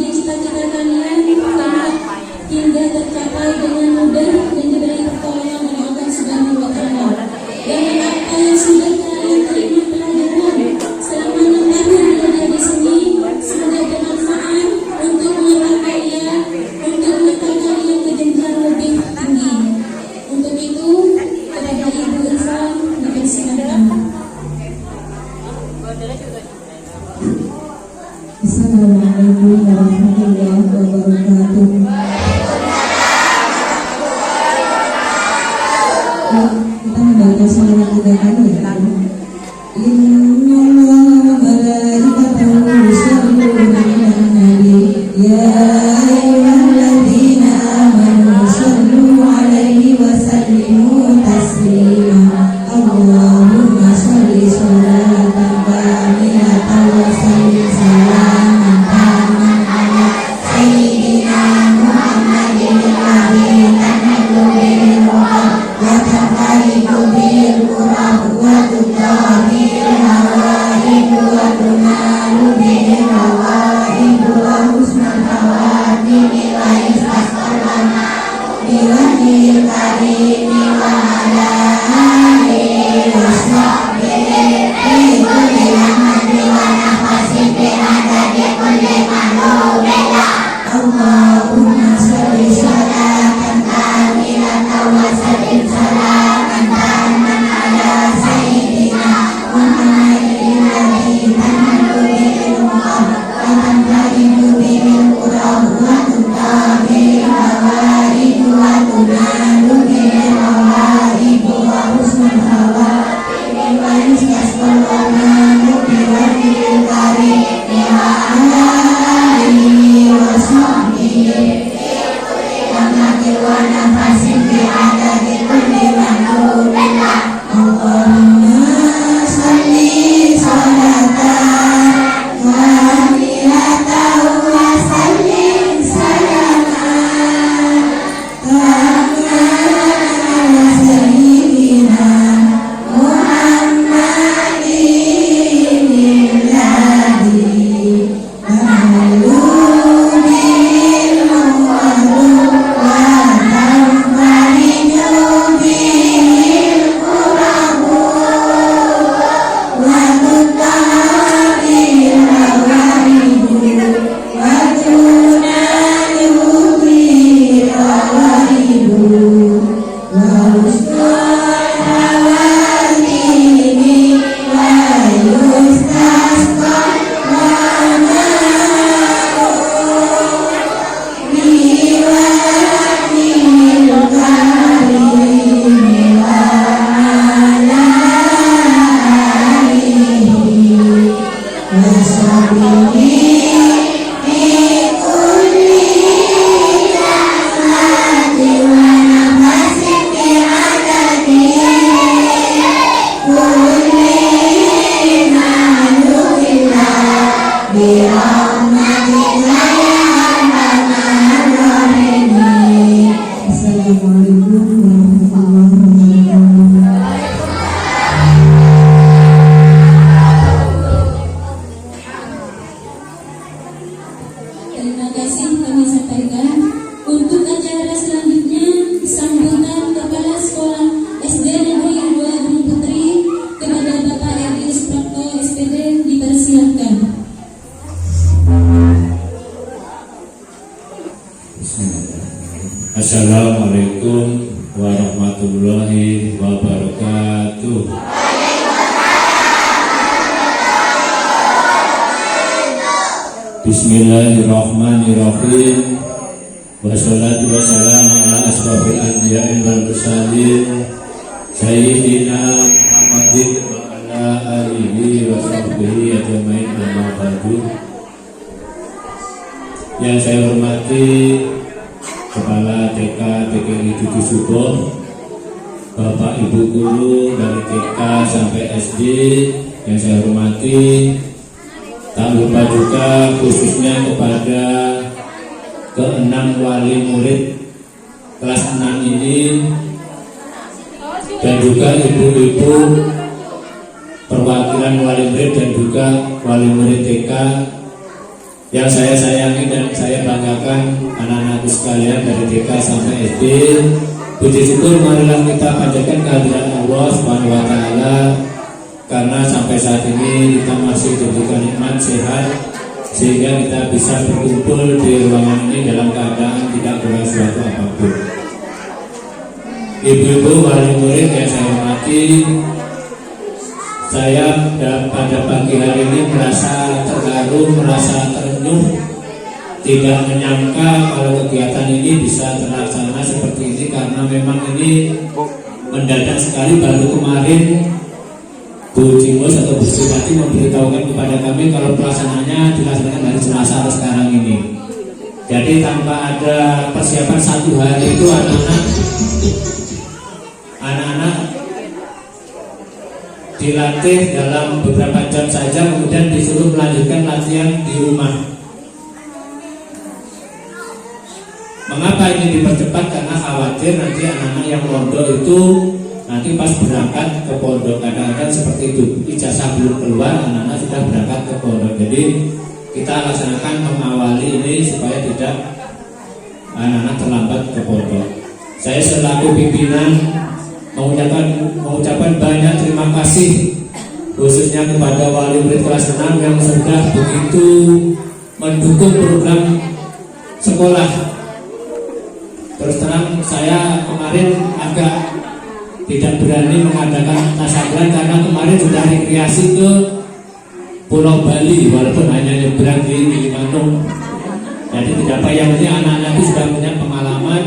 menjadi cita-cita kalian hingga tercapai dengan mudah dan diberi pertolongan oleh Allah Subhanahu wa Ta'ala. Dengan apa yang sudah kalian terima pelajaran selama 6 tahun belajar di sini, semoga bermanfaat untuk mengangkat kalian, untuk mengangkat kalian ke jenjang lebih tinggi. Untuk itu, kepada Ibu Irfan dipersilakan. Assalamualaikum warahmatullahi wabarakatuh. Kita membaca selama 3 kali ya. Innallaha wa malaikatahu yusholluna 'alan nabi ya ayyuhalladzina amanu shollu 'alaihi wa sallimu taslima. Allahumma sholli sholatan kamilatan wa sallim salaman taman ala sayyidina Muhammadin alladzi tanhalu bil uqad wa tanqalibu bil qurab wa tuqabil hawaid wa tunalu bil hawaid wa husnul khawatim wa istasqalana biwajhil karim wa ala alihi wa sahbihi fi kulli lamhatin wa nafasin fi adadi kulli ma'lumin. Allahumma sholli sholatan kamilatan wa sallim salaman taman ala sayyidina Muhammadin alladzi tanhalu bil uqad wa tanqalibu bil qurab wa tuqabil hawaid wa tunalu bil hawaid wa husnul khawatim wa istasqalana biwajhil karim wa ala alihi wa sahbihi wa nafasin fi adadi kulli ma'lumin. Allahumma sholli sholatan kamilatan wa sallim salaman taman ala sayyidina Muhammadin alladzi tanhalu bil uqad wa tanqalibu bil qurab wa tuqabil hawaid wa tunalu bil hawaid wa husnul khawatim wa yustasqa lana biwajhil karim wa ala alihi wa sahbihi fi kulli lamhatin wa nafasin fi adadi kulli ma'lumin bi rahmatika ya arhamar rahimin. Assalamualaikum warahmatullahi wabarakatuh. Terima kasih kami sampaikan. Untuk acara selanjutnya, sambutan Kepala Sekolah SD Negeri 2 Gunung Putri kepada Bapak Edi Suprapto SPD dipersilakan. Assalamualaikum warahmatullahi wabarakatuh. Bismillahirrahmanirrahim. Wassalatu wassalamu ala asrofil anbiya'i wal mursalin sayyidina Muhammadin wa ala alihi wa sahbihi ajmain amma ba'du. Yang saya hormati Kepala TK TKI Dudu Subo, Bapak Ibu Guru dari TK sampai SD yang saya hormati, tak lupa juga khususnya kepada ke-6 wali murid kelas 6 ini dan juga ibu-ibu perwakilan wali murid dan juga wali murid TK Yang saya sayangi dan saya banggakan anak-anakku sekalian dari TK sampai SD, puji syukur marilah kita panjatkan kehadiran Allah Subhanahu wa taala karena sampai saat ini kita masih diberikan nikmat sehat sehingga kita bisa berkumpul di ruangan ini dalam keadaan tidak kurang suatu apapun. Ibu-ibu wali murid yang saya hormati, saya pada pagi hari ini merasa terharu, merasa terenyuh, tidak menyangka kalau kegiatan ini bisa terlaksana seperti ini karena memang ini mendadak sekali. Baru kemarin Bu Cimos atau Bu Sipati memberitahukan kepada kami kalau pelaksananya dilaksanakan hari Selasa atau sekarang ini. Jadi tanpa ada persiapan satu hari itu anak-anak dilatih dalam beberapa jam saja, kemudian disuruh melanjutkan latihan di rumah. Mengapa ini dipercepat? Karena khawatir nanti anak-anak yang pondok itu nanti pas berangkat ke pondok, kadang-kadang seperti itu, ijazah belum keluar, anak-anak sudah berangkat ke pondok. Jadi kita laksanakan mengawali ini supaya tidak anak-anak terlambat ke pondok. Saya selaku pimpinan mengucapkan banyak terima kasih khususnya kepada wali murid kelas 6 yang sudah begitu mendukung program sekolah. Terus terang saya kemarin agak tidak berani mengadakan tasyakuran karena kemarin sudah rekreasi ke Pulau Bali walaupun hanya nyebrang di Gilimanuk. Jadi tidak apa, yang ini anak-anak itu sudah punya pengalaman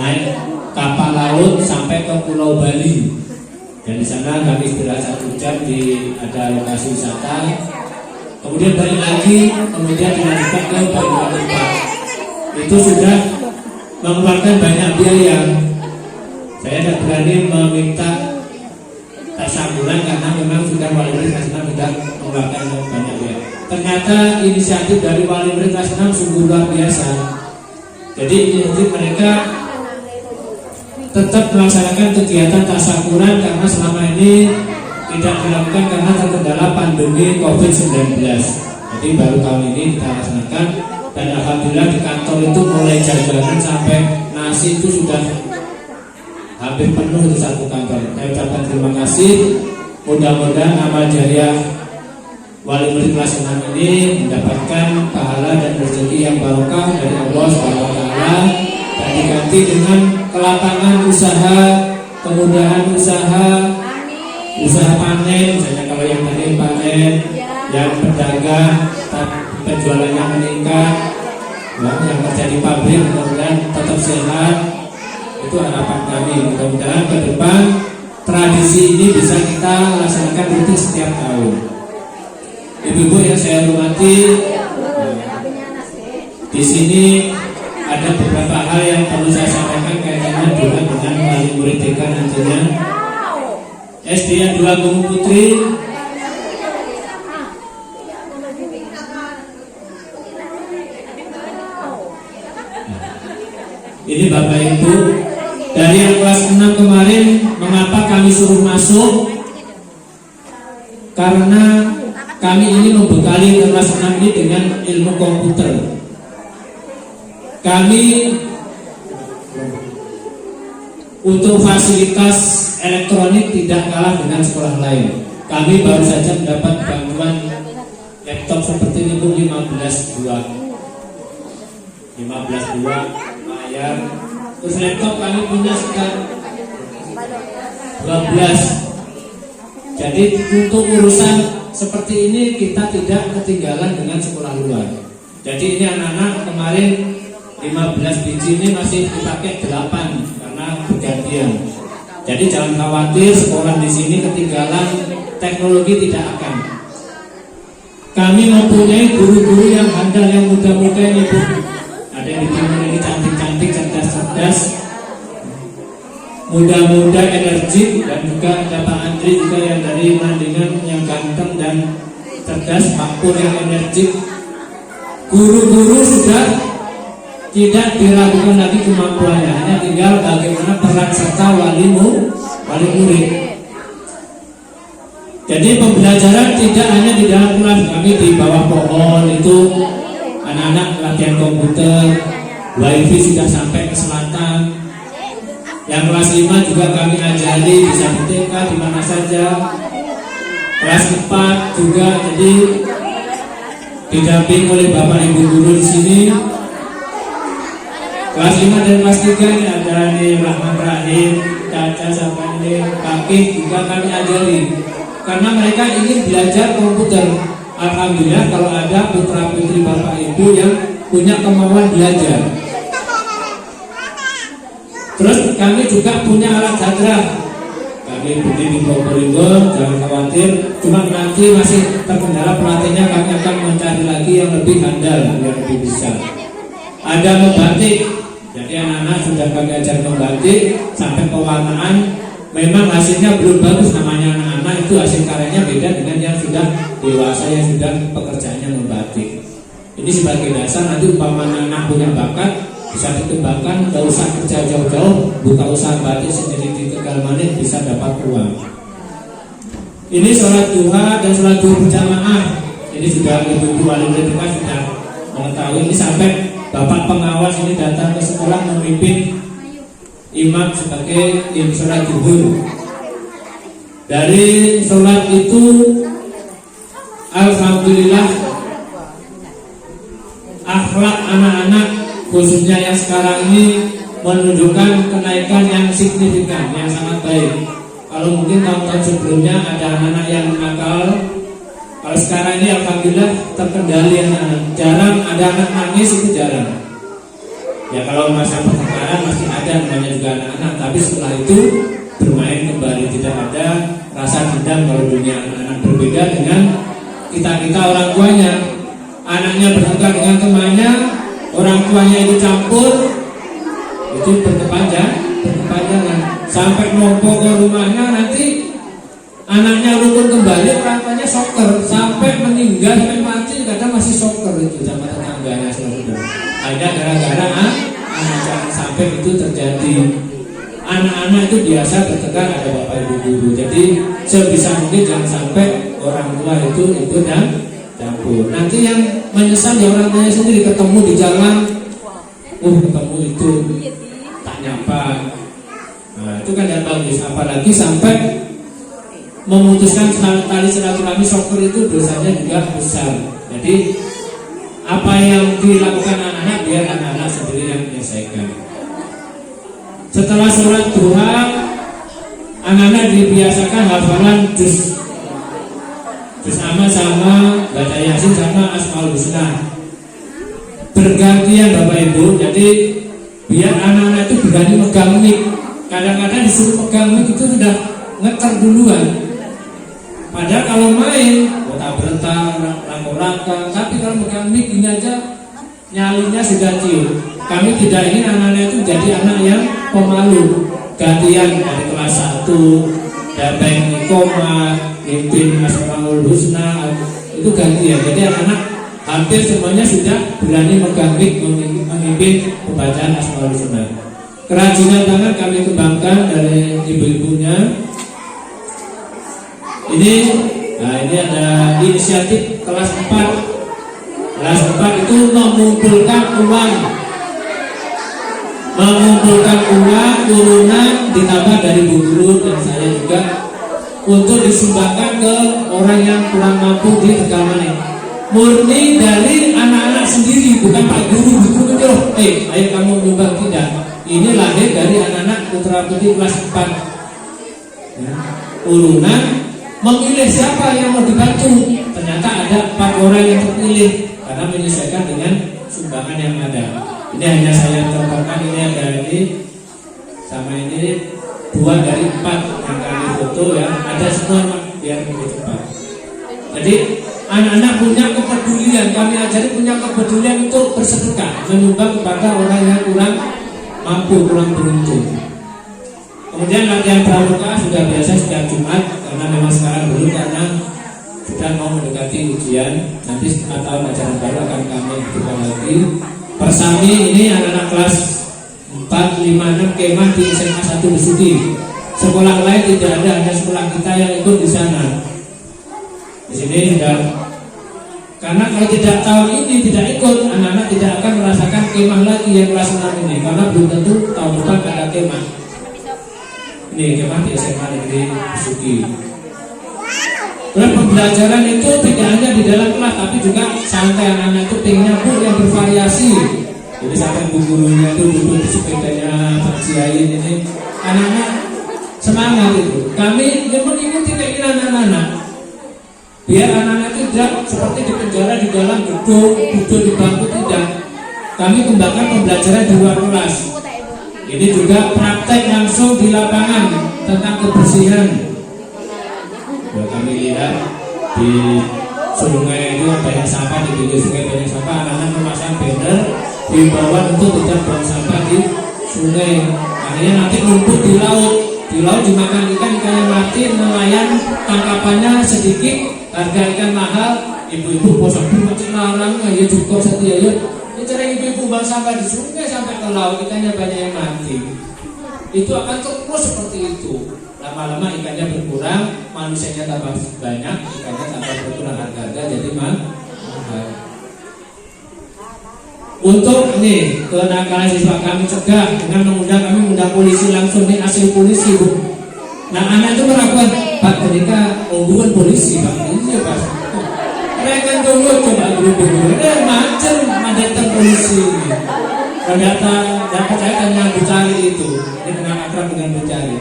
naik kapal laut sampai ke Pulau Bali. Dan di sana kami istirahat 1 jam di ada lokasi wisata. Kemudian balik lagi, kemudian dilanjutkan ke Banyuwangi. Itu sudah mengeluarkan banyak biaya. Saya tidak berani meminta tasyakuran karena memang sudah wali murid kelas 6 sudah mengeluarkan banyak biaya. Ternyata inisiatif dari wali murid kelas 6 sungguh luar biasa. Jadi inisiatif mereka tetap melaksanakan kegiatan tasyakuran karena selama ini tidak dilakukan karena terkendala pandemi COVID-19. Jadi baru tahun ini kita laksanakan, dan alhamdulillah di kantor itu mulai jajanan sampai nasi itu sudah hampir penuh di satu kantor. Saya ucapkan terima kasih. Mudah-mudahan amal jariah wali murid kelas 6 ini mendapatkan pahala dan rezeki yang barokah dari Allah Subhanahu wa taala dan diganti dengan kelapangan usaha, kemudahan usaha, usaha panen, misalnya kalau yang tadi panen, yang pedagang penjualannya meningkat, yang kerja di pabrik mudah-mudahan tetap sehat. Itu harapan kami. Mudah-mudahan ke depan tradisi ini bisa kita laksanakan rutin setiap tahun. Ibu-ibu yang saya hormati, di sini ada beberapa hal yang perlu saya sampaikan kaitannya juga dengan wali murid TK nantinya. SD yang 2 Gunung Putri, ini Bapak Ibu dari yang kelas 6 kemarin, mengapa kami suruh masuk? Karena kami ingin membekali kelas 6 ini dengan ilmu komputer. Kami untuk fasilitas elektronik tidak kalah dengan sekolah lain. Kami baru saja mendapat bantuan laptop seperti ini Bu, 15 buah layar. Terus laptop kami punya sekitar 12. Jadi untuk urusan seperti ini kita tidak ketinggalan dengan sekolah luar. Jadi ini anak-anak kemarin 15 biji ini masih dipakai 8 karena bergantian. Jadi jangan khawatir sekolah di sini ketinggalan teknologi, tidak akan. Kami mempunyai guru-guru yang handal, yang muda-muda ini Bu. Ada yang di timur ini cantik-cantik, cerdas-cerdas, muda-muda, energik, dan juga ada Pak Andri juga yang dari Mandingan yang ganteng dan cerdas, Pak Pur yang energik. Guru-guru sudah tidak diragukan lagi kemampuannya, hanya tinggal bagaimana peran serta wali murid. Jadi pembelajaran tidak hanya di dalam kelas, kami di bawah pohon itu anak-anak latihan komputer, wifi sudah sampai ke selatan. Yang kelas 5 juga kami ajari bisa di TK di mana saja. Kelas 4 juga jadi didamping oleh Bapak Ibu guru di sini. Kelas 5 dan kelas 3 ini ada nih Rahman Rahim, Caca sama ini Pakih juga kami ajari. Karena mereka ingin belajar komputer. Alhamdulillah kalau ada putra putri Bapak Ibu yang punya kemauan belajar. Terus kami juga punya alat jadra. Kami beli di Probolinggo, jangan khawatir. Cuma nanti masih terkendala pelatihnya, kami akan mencari lagi yang lebih handal, yang lebih bisa. Ada membatik, jadi anak-anak sudah kami ajar membatik sampai pewarnaan. Memang hasilnya belum bagus, namanya anak-anak itu hasil karyanya beda dengan yang sudah dewasa, yang sudah pekerjaannya membatik. Ini sebagai dasar nanti umpama anak punya bakat bisa dikembangkan, tidak usah kerja jauh-jauh, buka usaha batik sendiri di Tegal Manik bisa dapat uang. Ini sholat duha dan sholat duha berjamaah. Ini sudah ibu-ibu wali murid sudah mengetahui. Ini sampai bapak pengawas ini datang ke sekolah memimpin imam sebagai sholat duhur. Dari sholat itu alhamdulillah akhlak anak-anak khususnya yang sekarang ini menunjukkan kenaikan yang signifikan, yang sangat baik. Kalau mungkin tahun-tahun sebelumnya ada anak-anak yang nakal, kalau sekarang ini alhamdulillah terkendali anak-anak. Jarang ada anak nangis, itu jarang. Ya kalau masa pertengkaran masih ada namanya juga anak-anak, tapi setelah itu bermain kembali, tidak ada rasa dendam. Kalau dunia anak-anak berbeda dengan kita orang tuanya. Anaknya bertengkar dengan temannya, orang tuanya itu campur, itu berkepanjangan sampai numpuk ke rumahnya, nanti anaknya rukun kembali, orang tuanya shocker sampai meninggal, sampai mati, kadang masih shocker itu sama tetangganya. Ada gara-gara jangan sampai itu terjadi. Anak-anak itu biasa bertengkar, ada bapak ibu guru, jadi sebisa mungkin jangan sampai orang tua itu dan campur. Nanti yang menyesal ya orang tuanya sendiri, ketemu di jalan, ketemu itu tak nyapa. Nah itu kan tidak bagus, apalagi sampai memutuskan tali silaturahmi, shocker itu dosanya juga besar. Jadi apa yang dilakukan anak-anak biar anak-anak sendiri yang menyelesaikan. Setelah sholat duha, anak-anak dibiasakan hafalan juz amal sama baca yasin sama asmaul husna. Bergantian Bapak Ibu, jadi biar anak-anak itu berani megang mic. Kadang-kadang disuruh megang mic itu sudah ngeter duluan. Padahal kalau main kota berentak, langkah-langkah, tapi kalau megang mic ini aja nyalinya sudah cium. Kami tidak ingin anak-anak itu jadi anak yang pemalu. Gantian dari kelas 1 dapat koma, mimpin asmaul husna, itu gantian. Jadi anak-anak hampir semuanya sudah berani megang mic memimpin pembacaan asmaul husna. Kerajinan tangan kami kembangkan dari ibu-ibunya. Ini ada inisiatif kelas 4. Kelas 4 itu mengumpulkan uang turunan ditambah dari Bu Guru dan saya juga untuk disumbangkan ke orang yang kurang mampu di Tegal Manik. Murni dari anak-anak sendiri, bukan Pak Guru menyuruh, ayo kamu menyumbang, tidak. Ini lahir dari anak-anak putra putri kelas 4. Urunan memilih siapa yang mau dibantu. Ternyata ada 4 orang yang terpilih karena menyesuaikan dengan sumbangan yang ada. Ini hanya saya contohkan, ini ada ini sama ini 2 dari 4 yang kami foto ya, ada semua biar lebih cepat. Jadi anak-anak punya kepedulian, kami ajari punya kepedulian untuk bersedekah, menyumbang kepada orang yang kurang mampu, kurang beruntung. Kemudian latihan pramuka sudah biasa setiap Jumat, karena memang sekarang belum, karena sudah mau mendekati ujian. Nanti setelah tahun ajaran baru akan kami buka lagi. Persami ini anak-anak kelas 4, 5, 6 kemah di SMA 1 Besuki. Sekolah lain tidak ada, hanya sekolah kita yang ikut di sana. Di sini sudah Karena kalau tidak tahun ini tidak ikut, anak-anak tidak akan merasakan kemah lagi yang kelas 6 ini, karena belum tentu tahun depan ada kemah. Ini kemah di SMA Negeri Besuki. Dan pembelajaran itu tidak hanya di dalam kelas, tapi juga santai, anak-anak itu pengennya pun yang bervariasi. Jadi sampai bu gurunya itu duduk di sepedanya Pak Ciain ini, anak-anak semangat itu. Kami mengikuti keinginan anak-anak, biar anak-anak tidak seperti di penjara di dalam gedung, duduk di bangku, tidak. Kami kembangkan pembelajaran di luar kelas. Ini juga praktek langsung di lapangan tentang kebersihan. Kami lihat di sungai itu banyak sampah, di pinggir sungai banyak sampah, anak-anak memasang banner himbauan untuk tidak buang sampah di sungai. Akhirnya nanti numpuk di laut dimakan ikan yang mati, nelayan tangkapannya sedikit, harga ikan mahal, ibu-ibu bosan macam larang, ya cukup setia ya. Ini cara ibu-ibu buang sampah di sungai sampai ke laut, ikannya banyak yang mati. Itu akan terus seperti itu. Lama-lama ikannya berkurang, manusianya tambah banyak, ikannya tambah berkurang, harga jadi mahal. Untuk ini kenakalan siswa kami cegah dengan kami mengundang polisi langsung, nih hasil polisi Bu. Nah anak itu meragukan, Pak ketika bukan polisi Pak, iya Pak. Mereka tunggu coba dulu, macam mandatkan polisi ini. Data saya tanya Bucari itu, ini dengan akrab dengan Bucari.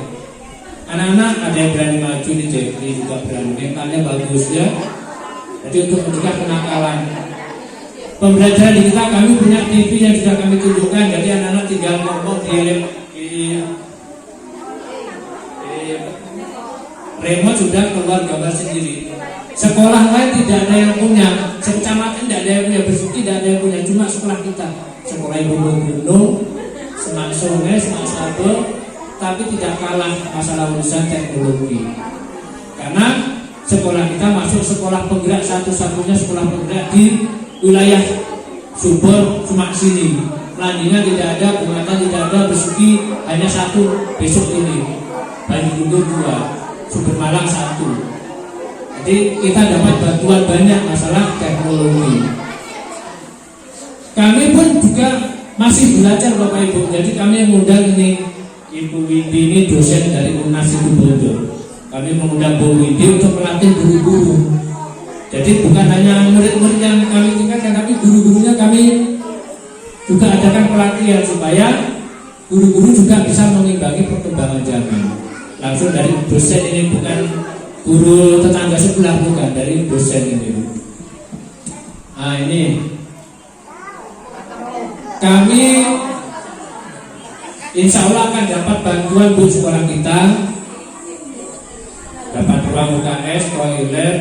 Anak-anak ada yang berani maju di JP juga berani, mentalnya bagus ya. Jadi untuk mencegah kenakalan. Pembelajaran di kita, kami punya TV yang sudah kami tunjukkan, jadi anak-anak tinggal ngomong di remote sudah keluar gambar sendiri. Sekolah lain tidak ada yang punya, sekecamatan tidak ada yang punya, Besuki tidak ada yang punya, cuma sekolah kita. Sekolah ibu gunung, semak sungai, semak sabel, tapi tidak kalah masalah urusan teknologi. Karena sekolah kita masuk sekolah penggerak, satu-satunya sekolah penggerak di wilayah Sumber Semak sini. Lanjutnya tidak ada, Bungatan tidak ada, Besuki hanya satu besok ini, Banyuwangi 2, Sumber Malang 1. Jadi kita dapat bantuan banyak masalah teknologi. Kami pun juga masih belajar Bapak Ibu. Jadi kami mengundang ini Ibu Widi, ini dosen dari UNAS itu Bondo. Kami mengundang Bu Widi untuk melatih guru-guru. Jadi bukan hanya murid-murid yang kami tingkatkan, tapi guru-gurunya kami juga adakan pelatihan supaya guru-guru juga bisa mengimbangi perkembangan zaman. Langsung dari dosen ini, bukan guru tetangga sebelah, bukan, dari dosen ini. Nah ini kami insya Allah akan dapat bantuan buat sekolah kita, dapat ruang UKS, toilet,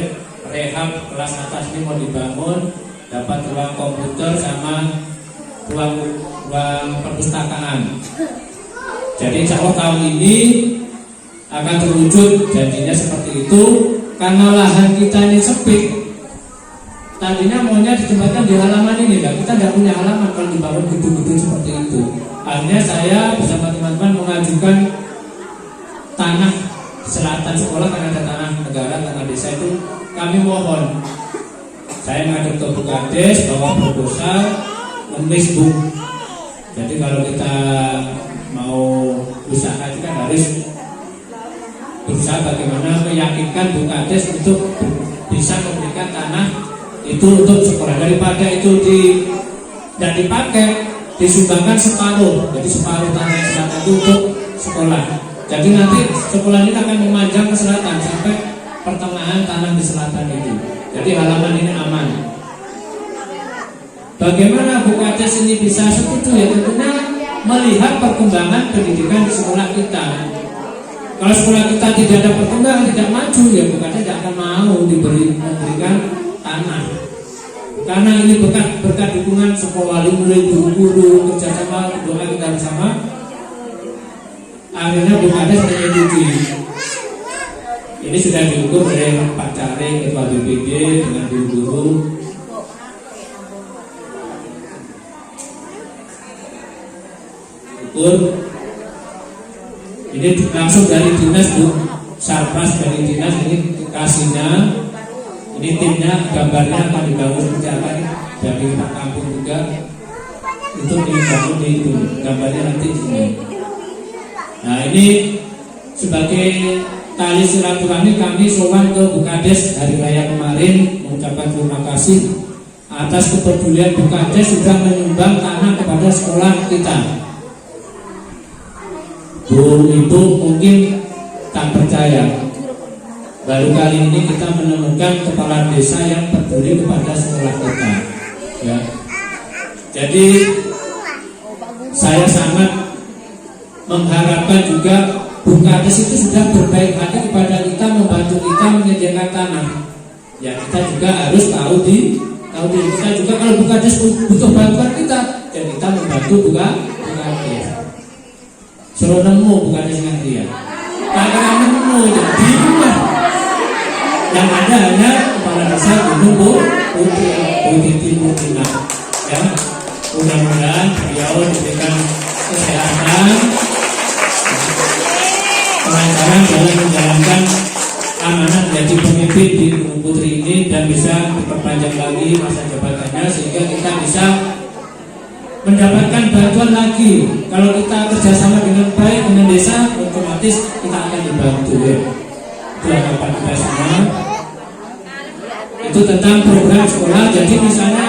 rehab kelas atas ini mau dibangun, dapat ruang komputer sama ruang perpustakaan. Jadi insya Allah tahun ini akan terwujud janjinya seperti itu. Karena lahan kita ini sempit, tadinya maunya ditempatkan di halaman ini, kan kita tidak punya halaman kalau dibangun gedung-gedung seperti itu. Akhirnya saya bersama teman-teman mengajukan tanah selatan sekolah, karena ada tanah negara, tanah desa itu kami mohon. Saya menghadap ke Bukades bahwa proposal ngemis Bu. Jadi kalau kita mau usaha itu kan harus berusaha bagaimana meyakinkan Bukades untuk bisa memberikan tanah itu untuk sekolah, daripada itu tidak dipakai, disumbangkan separuh. Jadi separuh tanah yang selatan itu untuk sekolah. Jadi nanti sekolah ini akan memanjang ke selatan sampai pertengahan tanah di selatan itu. Jadi halaman ini aman. Bagaimana Bukades ini bisa setuju? Ya tentunya melihat perkembangan pendidikan di sekolah kita. Kalau sekolah kita tidak ada perkembangan, tidak maju, ya Bukades tidak akan mau memberikan tanah. Karena ini berkat dukungan sekolah, mulai guru kerjasama, doa kita bersama, akhirnya Bukades menyetujui. Ini sudah diukur oleh Pak Caring, Ketua BPD dengan guru-guru. Ukur. Ini langsung dari dinas Bu, Sarpas dari dinas ini kasihnya Ini timnya, gambarnya akan dibangun seperti apa nih? Dari Pak Kampung juga untuk dibangun di itu. Gambarnya nanti di sini. Nah ini sebagai tali silaturahmi kami sowan ke Bukades hari raya kemarin mengucapkan terima kasih atas kepedulian Bukades sudah menyumbang tanah kepada sekolah kita. Bu Ibu mungkin tak percaya, baru kali ini kita menemukan kepala desa yang peduli kepada sekolah kita. Ya. Jadi saya sangat mengharapkan juga Bukades itu sudah berbaik hati kepada kita, membantu kita menyediakan tanah. Ya kita juga harus tahu diri kita juga kalau Bukades butuh bantuan kita, ya kita membantu Bukades. Suruh nemu Bukades nanti ya. Karena nemu ya bingung lah. Yang ada hanya kepala desa Gunung Putri Mutina. Ya, mudah-mudahan beliau diberikan kesehatan, kelancaran dalam menjalankan amanah menjadi pemimpin di Gunung Putri ini dan bisa diperpanjang lagi masa jabatannya sehingga kita bisa mendapatkan bantuan lagi. Kalau kita kerjasama dengan baik dengan desa, otomatis kita akan dibantu ya. Itu harapan kita semua. Itu tentang program sekolah. Jadi misalnya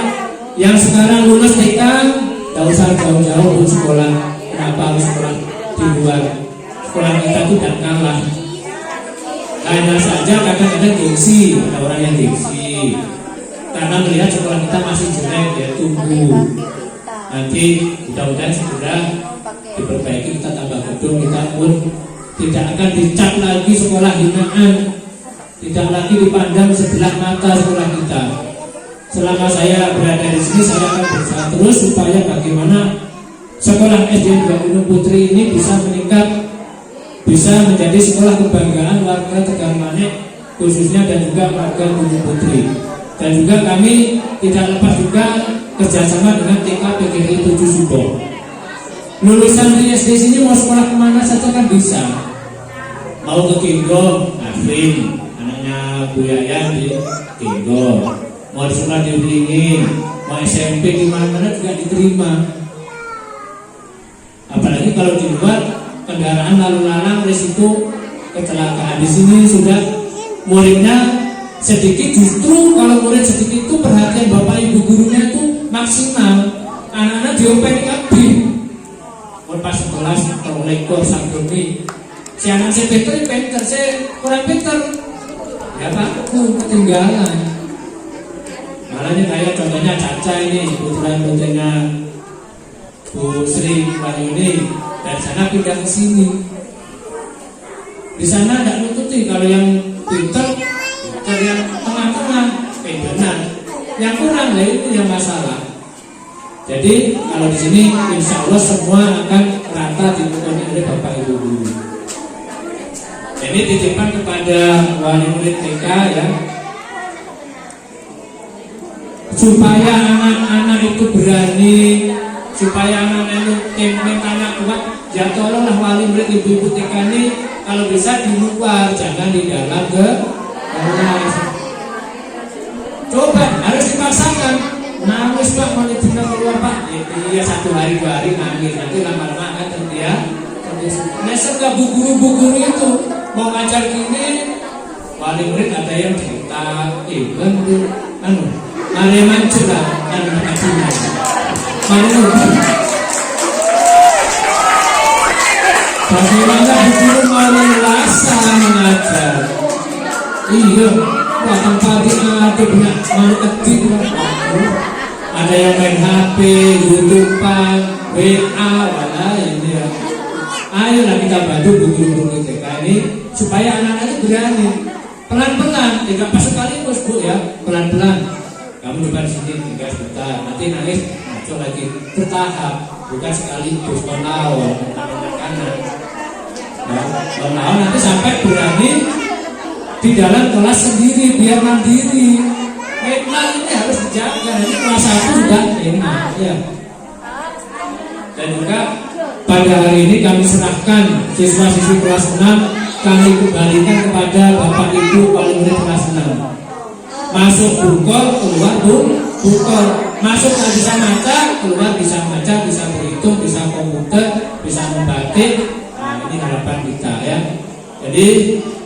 yang sekarang lulus TK, tidak usah jauh-jauh untuk sekolah. Kenapa harus sekolah di luar? Sekolah kita itu tidak kalah. Hanya saja kadang-kadang gengsi, ada orang yang gengsi karena melihat sekolah kita masih jelek, ya tunggu. Nanti mudah-mudahan segera diperbaiki, kita tambah gedung, kita pun tidak akan dicap lagi sekolah hinaan, tidak lagi dipandang sebelah mata sekolah kita. Selama saya berada di sini, saya akan berusaha terus supaya bagaimana sekolah SD Gunung Putri ini bisa meningkat, bisa menjadi sekolah kebanggaan warga Tegal Manik khususnya dan juga warga Gunung Putri. Dan juga kami tidak lepas juga kerjasama dengan TK PGRI 7 Subo. Lulusan dari SD sini mau sekolah kemana saja kan bisa. Mau ke Kinggo, Afrin, anaknya Bu Yayan di Kinggo. Mau di sekolah di Beringin, mau SMP di mana-mana juga diterima. Apalagi kalau di luar kendaraan lalu lalang risiko kecelakaan. Di sini sudah muridnya sedikit, justru kalau murid sedikit itu perhatian bapak ibu gurunya itu maksimal. Anak-anak diompet kabeh. Pas kelas lekor sampai si anak saya pinter, saya kurang pinter. Ya Pak, ketinggalan. Malahnya kayak contohnya Caca ini, putra-putrinya Bu Sri Wahyuni, dari sana pindah ke sini. Di sana tidak nututi kalau yang pinter yang tengah-tengah, benar. Yang kurang lah itu yang masalah. Jadi kalau di sini insya Allah semua akan rata diikuti oleh bapak ibu guru. Jadi titipan kepada wali murid TK ya, supaya anak-anak itu berani, supaya anak-anak itu mentalnya kuat. Ya tolonglah wali murid ibu-ibu TK ini kalau bisa di luar, jangan di dalam coba harus dipaksakan. Nangis Pak, mau dipindah keluar Pak. Iya 1 hari 2 hari nangis, nanti lama-lama akan dia. Mesem ke bu guru itu mau ngajar gini, wali murid ada yang cerita, mari mancur lah, mari murid. Bagaimana bu guru mau leluasa mengajar? Iya, waktu pagi ada banyak mau ketik. Ada yang main HP, YouTube-an, WA, wala ini ya. Ayolah kita bantu guru-guru TK ini supaya anak-anak itu berani. Pelan-pelan, tidak pas sekaligus Bu ya, pelan-pelan. Kamu coba di sini 3 sebentar, nanti nangis, coba lagi bertahap, bukan sekaligus menawan anak-anak. Menawan nanti sampai berani di dalam kelas sendiri biar mandiri. Mental ini harus dijaga. Ini kelas 1 sudah enak ya. Dan juga pada hari ini kami serahkan siswa-siswi kelas 6 kami kembalikan kepada bapak ibu wali murid kelas 6. masuk bukor, keluar bukor, masuk nggak bisa maca, keluar bisa maca, bisa berhitung, bisa komputer, bisa membatik. Nah, ini harapan kita ya. Jadi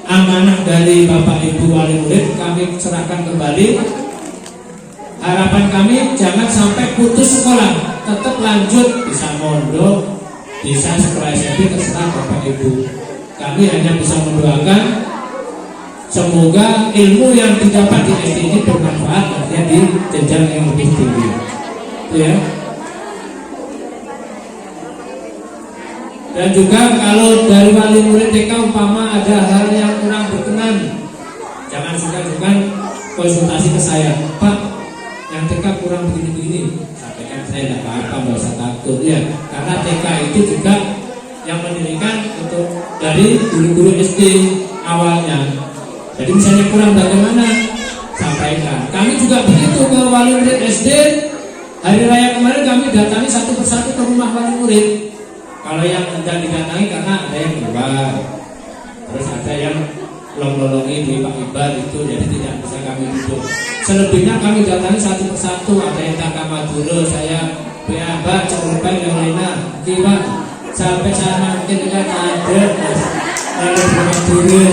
amanah dari Bapak Ibu wali murid kami serahkan kembali. Harapan kami jangan sampai putus sekolah, tetap lanjut, bisa mondok, bisa sekolah SMP, terserah Bapak Ibu. Kami hanya bisa mendoakan semoga ilmu yang didapat di SD ini bermanfaat artinya di jenjang yang lebih tinggi. Ya. Dan juga kalau dari wali murid TK umpama ada hal yang kurang berkenan, jangan sungkan-sungkan konsultasi ke saya, Pak, yang TK kurang begini-begini. Sampaikan saya, tidak apa-apa, nggak usah takut ya. Karena TK itu juga yang mendirikan untuk dari guru-guru SD awalnya. Jadi misalnya kurang bagaimana, sampaikan. Kami juga begitu ke wali murid SD. Hari raya kemarin kami datangi satu persatu ke rumah wali murid. Kalau yang tidak didatangi karena ada yang keluar, terus ada yang lolongi di Pak Iqbal itu, jadi tidak bisa kami duduk. Selebihnya kami datangi satu persatu. Ada yang tak Madura, saya Mbak coba yang lainnya, Pak sampai sana mungkin tidak ada lalu Madura.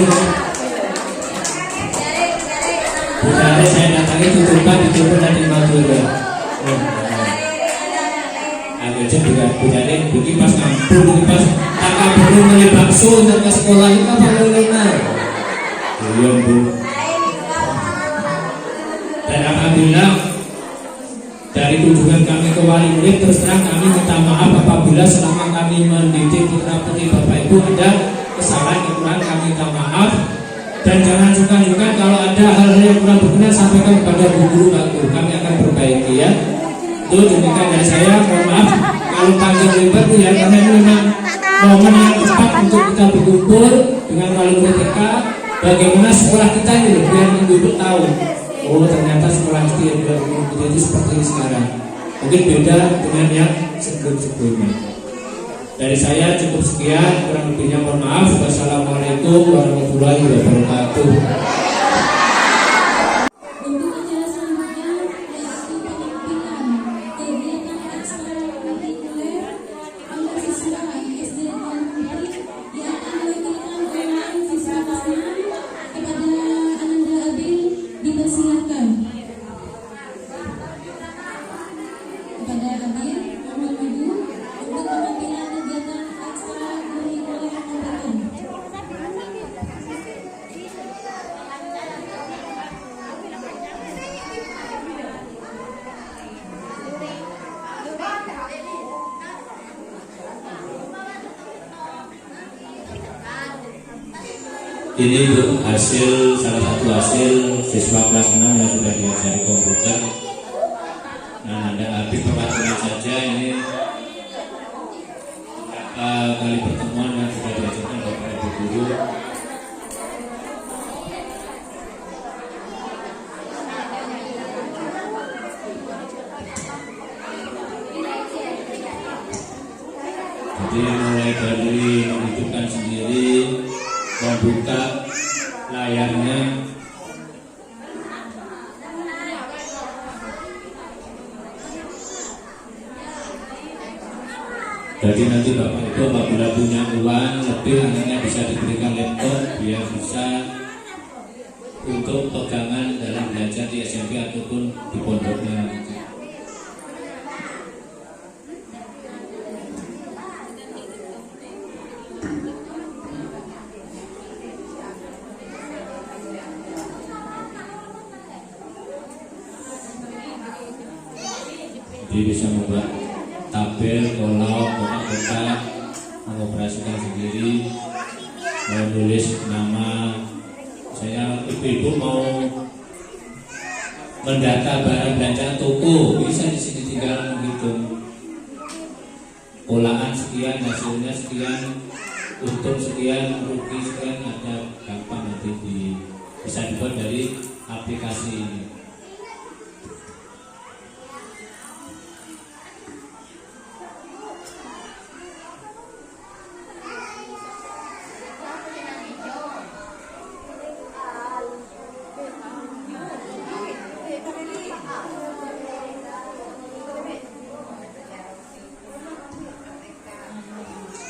Budaya saya datangi tutupan dari Madura. Aja juga budaya begini pas kampung, begini pas kakak baru beli bakso dan ke sekolah itu apa lainnya. Iya Bu. Dan alhamdulillah dari kunjungan kami ke wali murid, terus terang kami minta maaf apabila selama kami mendidik putra putri Bapak Ibu ada kesalahan kekurangan, kami minta maaf. Dan jangan sungkan-sungkan kalau ada hal-hal yang kurang berkenan sampaikan kepada guru aku, kami akan perbaiki ya. Itu demikian dari saya, mohon maaf kalau panjang lebar ya, karena ini memang momen yang tepat untuk kita berkumpul dengan wali murid TK. Bagaimana sekolah kita ini biar ibu tahu, oh ternyata sekolah SD yang itu seperti ini sekarang. Mungkin beda dengan yang sebelum-sebelumnya. Dari saya cukup sekian, kurang lebihnya mohon maaf. Wassalamualaikum warahmatullahi wabarakatuh. Untuk acara selanjutnya yaitu penampilan kegiatan ekstrakurikuler antar siswa SD dan Putri yang akan diwakilkan oleh siswa kelas 6 kepada Ananda Abil, dipersilakan. Kepada Abil, mohon maju untuk penampilan kegiatan ekstrakurikuler angkatan. Ini Bu, hasil salah satu hasil siswa kelas 6 yang sudah diajari komputer. Nah, Anda habis perhatikan saja ini beberapa kali pertemuan yang sudah diajarkan Bapak Ibu guru. Jadi mulai dari menghidupkan sendiri, membuka layarnya, jadi nanti Bapak Ibu apabila punya uang lebih, anaknya bisa diberikan laptop biar bisa untuk pegangan dalam belajar di SMP ataupun di pondoknya. Jadi bisa membuat tabel, kolom, kotak-kotak, mengoperasikan sendiri, menulis nama. Saya ibu-ibu mau mendata barang belanjaan toko, bisa di sini tinggal menghitung olahan sekian, hasilnya sekian, untung sekian, rugi sekian, ada gampang nanti bisa dibuat dari aplikasi ini.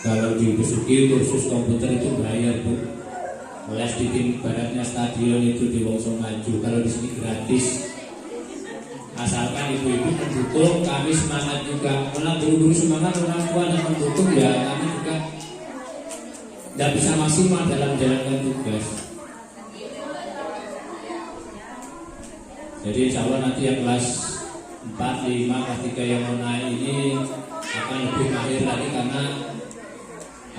Kalau di Besuki kursus komputer itu bayar Bu. Les di baratnya stadion itu di Wongso Maju. Kalau di sini gratis. Asalkan ibu-ibu mendukung, kami semangat juga. Kalau guru-guru semangat, orang tua yang mendukung ya kami juga tidak bisa maksimal dalam menjalankan tugas. Jadi insya Allah nanti yang kelas 4, 5, kelas 3 yang mau naik ini akan lebih mahir lagi karena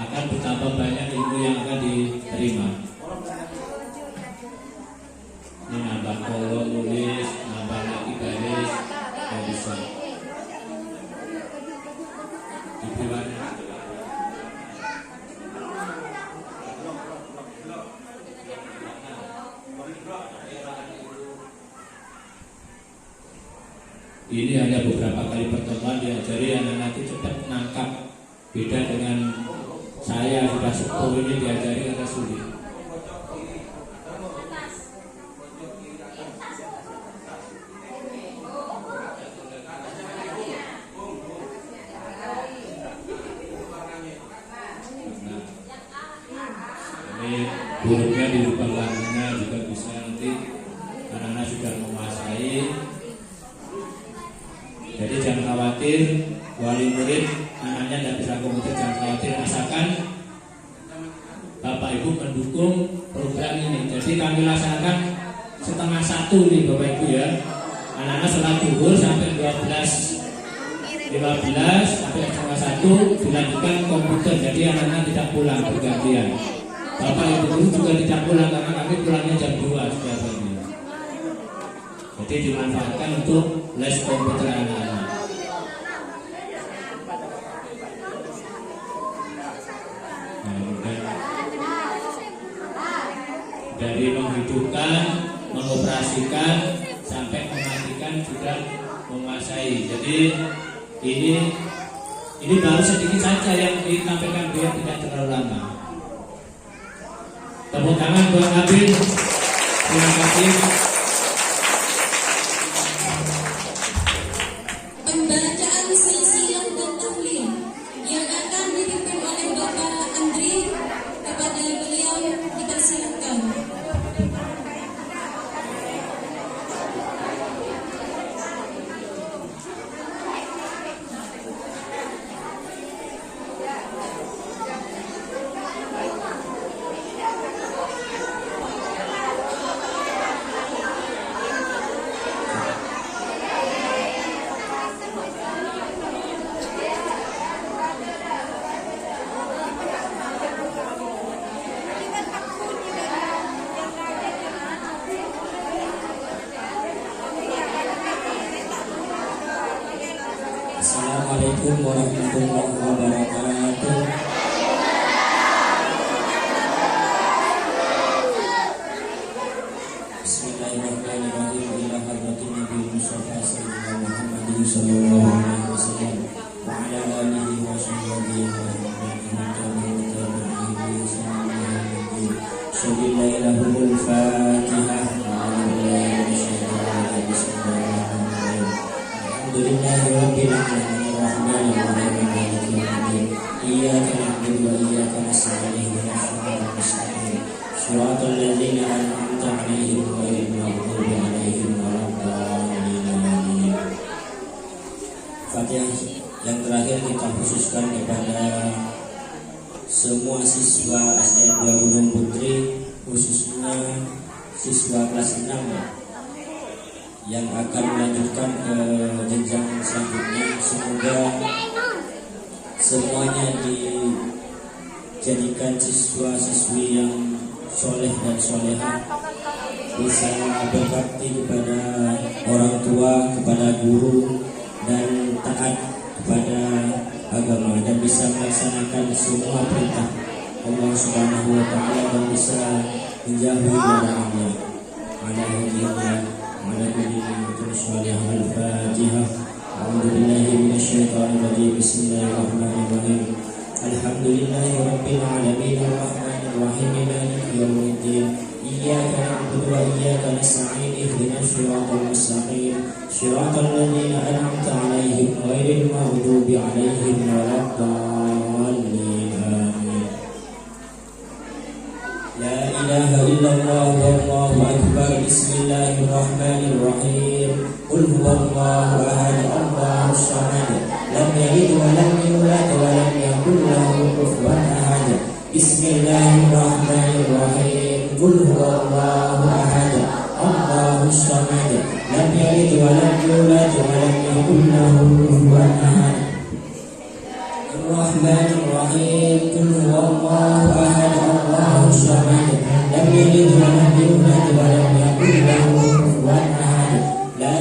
akan bertambah banyak ilmu yang akan diterima. Ini nambah kolom nulis, nambah lagi garis, nggak bisa. Dibuat. Ini hanya beberapa kali pertemuan diajari anak-anak itu cepat menangkap. Beda dengan saya sudah 10 ini diajari agak sulit. Ini burungnya dirubah warnanya juga bisa, nanti anak-anak sudah menguasai. Jadi jangan khawatir, wali murid anaknya tidak bisa komputer, jangan khawatir, asalkan Bapak Ibu mendukung program ini. Jadi kami laksanakan 12:30 nih Bapak Ibu ya. Anak-anak sholat zuhur sampai 12:15 sampai 12:30 dilanjutkan komputer. Jadi anak-anak tidak pulang bergantian. Bapak Ibu guru juga tidak pulang karena kami pulangnya jam 2 sudah pagi. Jadi dimanfaatkan untuk les komputer anak-anak. Dari menghidupkan, mengoperasikan sampai mematikan sudah menguasai. Jadi ini baru sedikit saja yang ditampilkan biar tidak terlalu lama. Tepuk tangan buat Nabil. Terima kasih. Pembacaan silsilah dan tahlil yang akan dipimpin oleh Bapak Andri, kepada beliau dipersilakan. Assalamualaikum warahmatullahi wabarakatuh. Bismillahirrahmanirrahim. Ila hadratin Nabi Mustafa sallallahu Muhammadin sallallahu alaihi wasallam wa ala alihi wa sahbihi wa Bismillahirrahmanirrahim. Fatihah. Alhamdulillahirabbil alamin arrahmanir rahim maliki yaumiddin iyyaka na'budu wa iyyaka nasta'in ihdinas siratal mustaqim siratal ladzina an'amta 'alaihim ghairil maghdubi 'alaihim waladdallin. Fatihah yang terakhir kita khususkan kepada semua siswa SDN 2 Gunung Putri, khususnya siswa kelas 6 yang akan melanjutkan ke jenjang selanjutnya. Semoga semuanya dijadikan siswa-siswi yang soleh dan solehah, bisa berbakti kepada orang tua, kepada guru, dan taat kepada agama, dan bisa melaksanakan semua perintah Allah Subhanahu wa Ta'ala, dan bisa menjauhi larangannya. Al-Fatihah. A'udzubillahi minasyaitonir rajim. Bismillahirrahmanirrahim. Alhamdulillahirabbil alamin arrahmanir rahim maliki yaumiddin iyyaka na'budu wa iyyaka nasta'in ihdinas siratal mustaqim siratal ladzina an'amta 'alaihim ghairil maghdubi 'alaihim waladdallin. ولم يولد ولم يكن له كفوا أحد بسم الله الرحمن الرحيم قل هو الله أحد الله الصمد لم يلد ولم يولد ولم يكن له كفوا أحد الرحمن الرحيم قل هو الله أحد الله الصمد لم يلد ولم يولد ولم يكن له كفوا أحد لا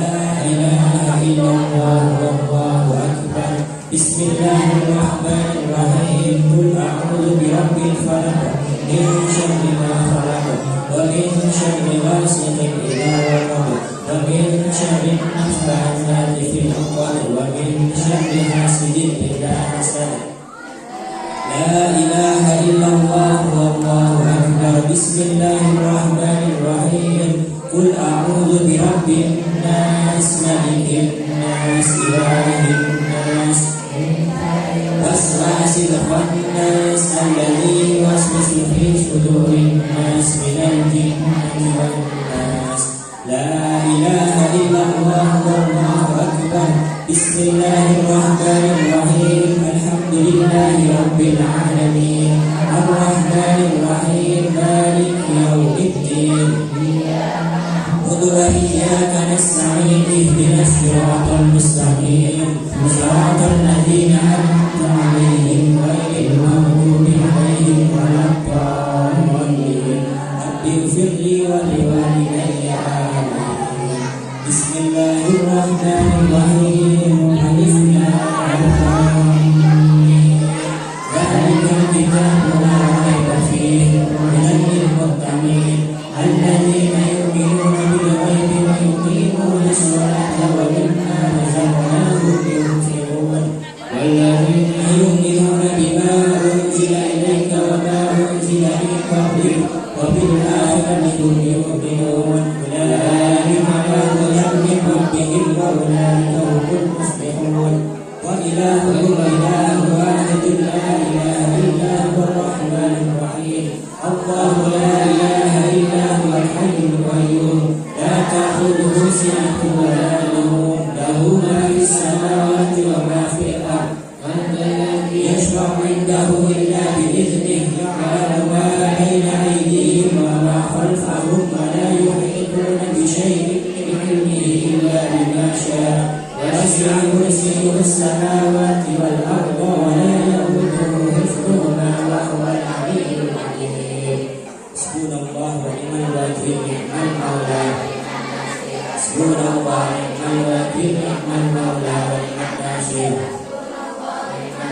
إله إلا الله والله أكبر بسم الله الرحمن الرحيم قل أعوذ برب الفلق من شر ما خلق ومن شر غاسق إذا وقب ومن شر النفاثات في العقد ومن شر حاسد إذا حسد لا إله إلا الله والله أكبر بسم الله الرحمن الرحيم قل أعوذ برب الناس ملك الناس إله الناس وسواس الخناس الذي يوسوس في صدور الناس من الجنة والناس لا إله إلا الله والله أكبر بسم الله الرحمن الرحيم الحمد لله رب العالمين الرحمن الرحيم مالك يوم الدين وإياك نستعين اهدنا الصراط المستقيم صراط الذين أنعمت عليهم غير المغضوب عليهم ولا الضالين رب اغفر لي ولوالدي آمين بسم الله الرحمن الرحيم ألف لام ميم ذلك الكتاب لا ريب فيه هدى للمتقين الذين يؤمنون بالغيب ويقيمون الصلاة ومما رزقناهم ينفقون والذين يؤمنون بما أنزل إليك وما أنزل من قبلك وبالآخرة هم يوقنون أولئك على هدى من ربهم وأولئك هم المفلحون وإلهكم إله واحد لا إله إلا هو الرحمن الرحيم الله لا إله إلا هو الحي القيوم لا تأخذه سنة ولا نوم له ما في السماوات وما في الأرض من ذا الذي يشفع عنده إلا بإذنه يعلم ما بين أيديهم وما خلفهم ولا يحيطون بشيء من علمه إلا بما شاء وسع كرسيه السماوات والأرض ولا يؤوده حفظهما وهو العلي العظيم حسبنا الله ونعم الوكيل نعم المولى حسبنا الله ونعم الوكيل نعم المولى ونعم الناصر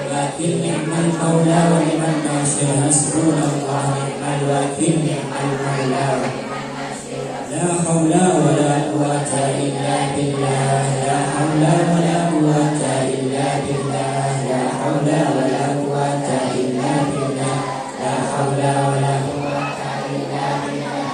الوكيل نعم المولى ونعم الناصر حسبنا الله ونعم الوكيل نعم المولى لا حول ولا قوة إلا بالله لا حول ولا قوة إلا بالله لا حول ولا قوة إلا بالله لا حول ولا قوة إلا بالله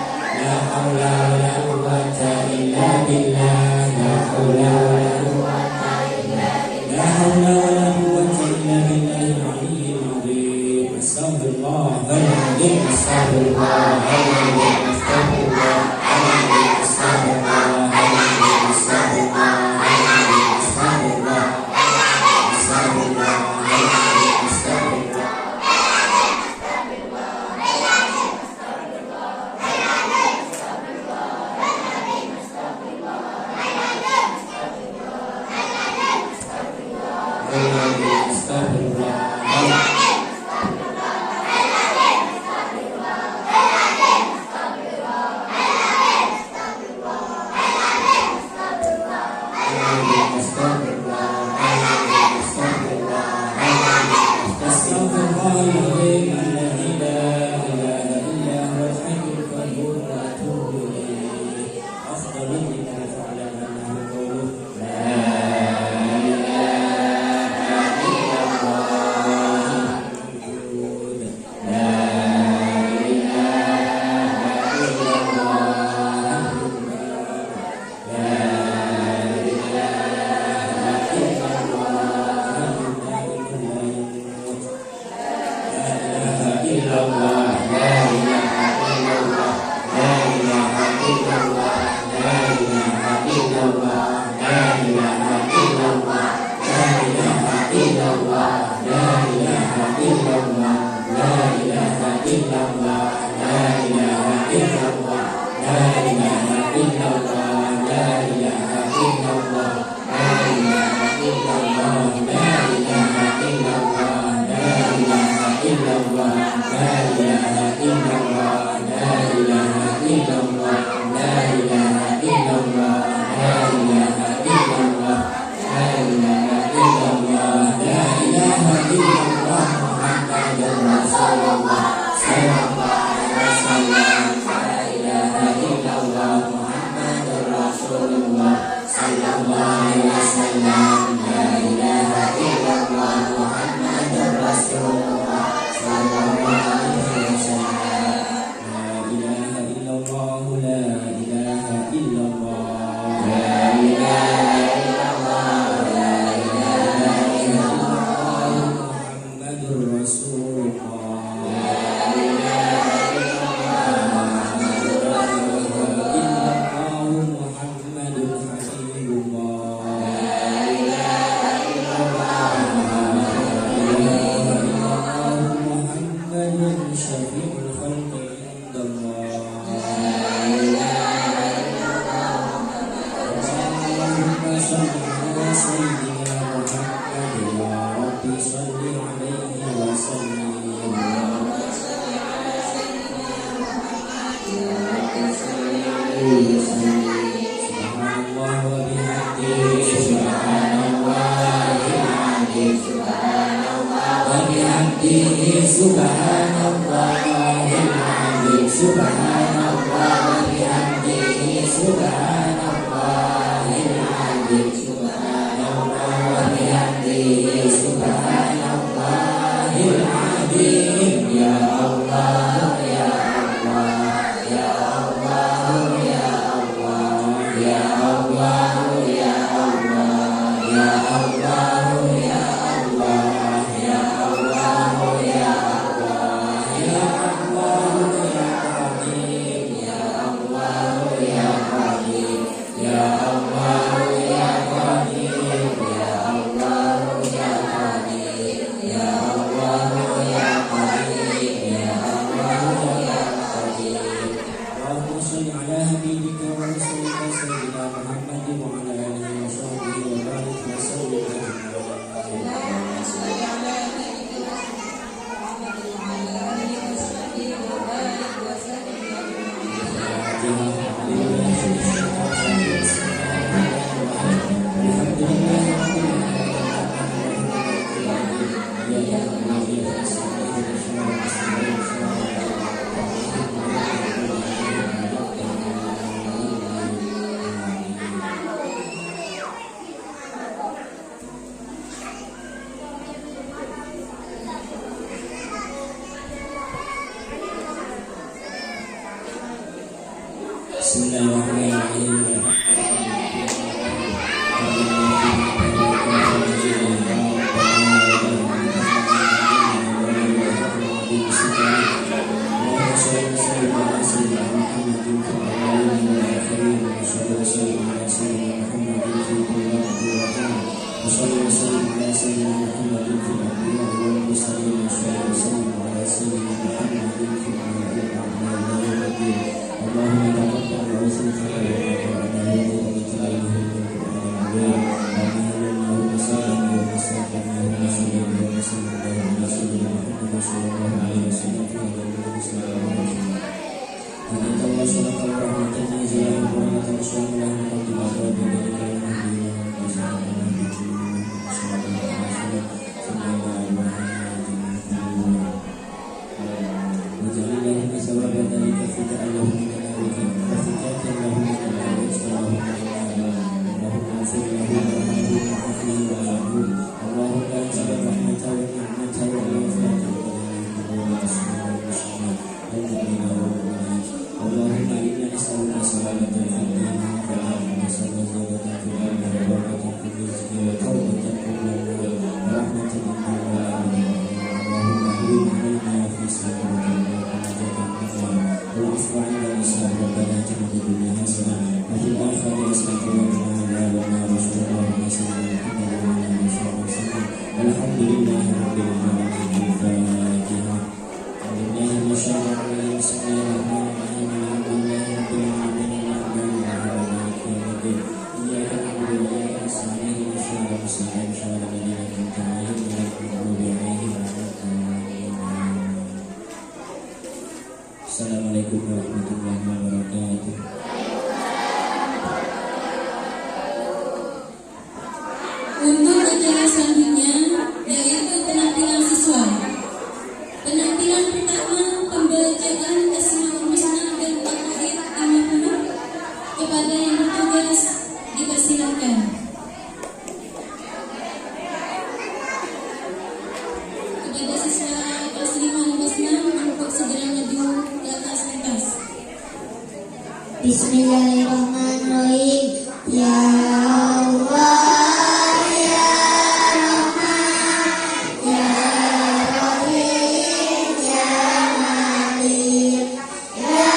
لا حول ولا قوة إلا بالله لا حول ولا قوة إلا بالله لا حول ولا قوة إلا بالله العلي العظيم أستغفر الله العظيم أستغفر الله العظيم أستغفر الله أستغفر الله أستغفر الله أستغفر الله أستغفر الله أستغفر الله أستغفر الله Bismillahirrahmanirrahim. Allahumma taqabbal wa Assalamualaikum warahmatullahi wabarakatuh. Untuk acara selanjutnya yaitu penampilan siswa. Penampilan pertama pembacaan Asmaul Husna dan Tauhid 50. Kepada yang bertugas dipersilakan. Kepada siswa kelas 5 kelas 6 untuk segera maju ke atas pentas. Bismillahirrahmanirrahim. Ya Allah, ya Rahman, ya Rahim, ya Malik, ya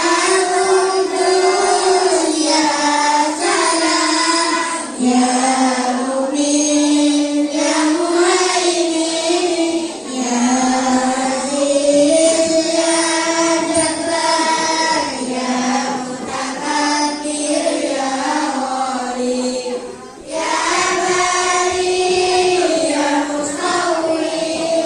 Qudus, ya Salam, ya Mu'min, ya Muhaimin, ya Aziz, ya Jabbar, ya Mutakabbir, ya Ghalib, ya Bari, ya Mustawir,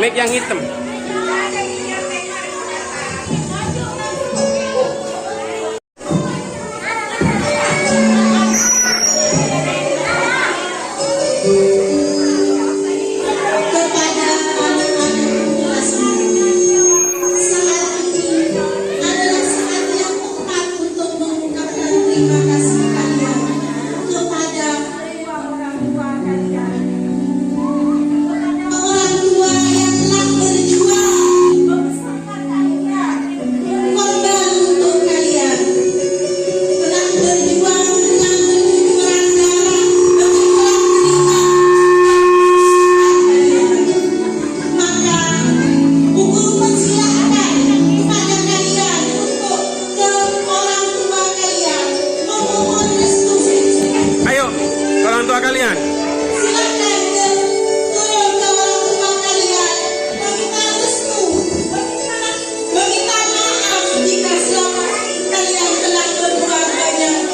Mic yang hitam. Kepada anak-anak kelas 6, saat ini adalah saat yang tepat untuk mengungkapkan terima kasih kalian kepada orang tua yang telah berjuang korban untuk kalian, telah berjuang dengan bercucuran darah demi telah maka hukum persilahkan kepada kalian untuk ke orang tua kalian memohon restu. Ayo, ke orang tua kalian. Silakan turun ke orang tua kalian, meminta restu, meminta maaf jika selama kalian telah berbuat banyak.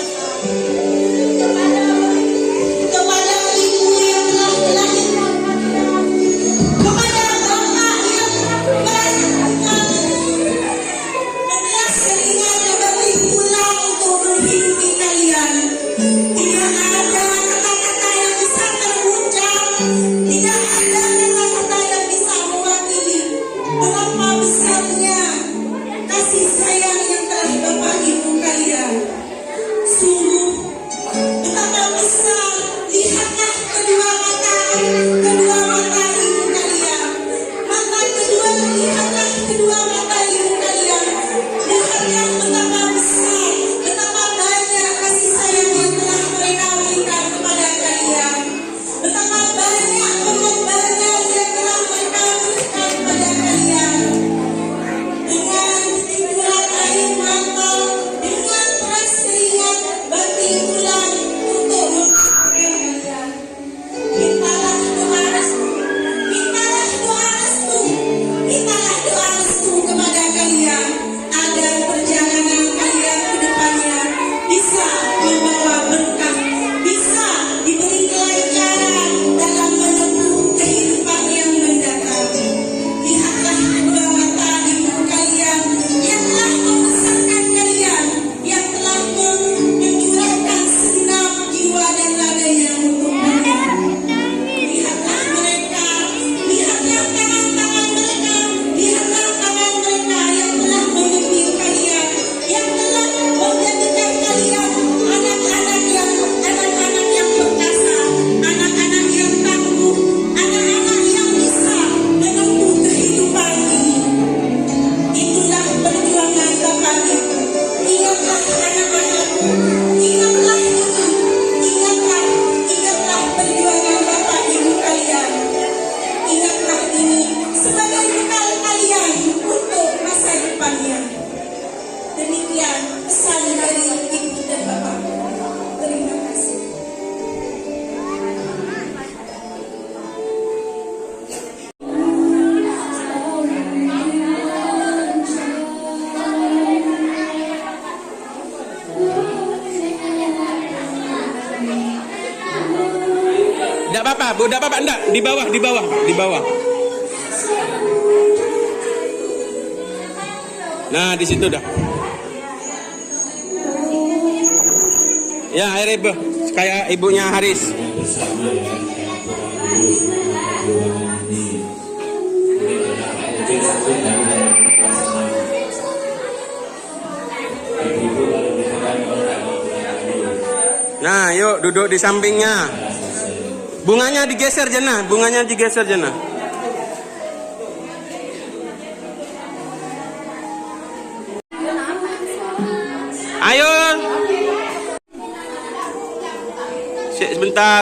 Kepada ibu yang telah melahirkan, kepada bapak yang merasakan beras keringatnya berlih pulang untuk menghidupi kalian. Tidak ada kata-kata yang bisa terucap, tidak ada kata-kata yang bisa mewakili betapa besarnya kasih sayang yang telah Bapak Ibu kalian. Sungguh betapa besar, lihatlah kedua mata ibu kalian. Mata kedua, lihatlah kedua mata ibu kalian. Lihatlah betapa besar, betapa banyak kasih sayang yang telah mereka berikan kepada kalian. Betapa banyak pengorbanan yang telah mereka berikan kepada kalian. Dengan tiduran air mata, dengan peras keringat, banting tulang untuk menghidupi kalian. Mintalah doa restu, mintalah doa restu, mintalah doa restu kepada kalian agar perjalanan kalian ke depannya bisa membawa berkah, bisa diberi kelancaran dalam menempuh kehidupan yang mendatang. Lihatlah kedua mata ibu kalian yang telah membesarkan kalian, yang telah mencurahkan segenap jiwa dan raganya untuk kalian. Lihatlah mereka, lihatlah tangan-tangan mereka, lihatlah tangan mereka yang telah mengambil kalian, yang telah menjadikan kalian anak-anak yang perkasa, anak-anak yang tangguh, anak-anak yang bisa menempuh kehidupan ini. Itulah perjuangan Bapak Ibu. Ingatlah anak-anakku, ingatlah ini, ingatlah perjuangan Bapak Ibu kalian. Ingatlah ini sebagai bekal kalian untuk masa depannya. Demikian pesan dari Ibu dan Bapak. Terima kasih. Enggak apa-apa, Bu, enggak apa-apa, enggak. Di bawah. Nah, di situ dah. Ya, air ibu. Kayak ibunya Haris. Yang bersama ya, yang kurang dulu semua perjuangan ini. Ini adalah wujud satu dari dalam perasaan. Ibu-ibu kalau berperan orang dulu. Nah, yuk duduk di sampingnya. Bunganya digeser Jena, bunganya digeser Jena. Ayo. Sebentar.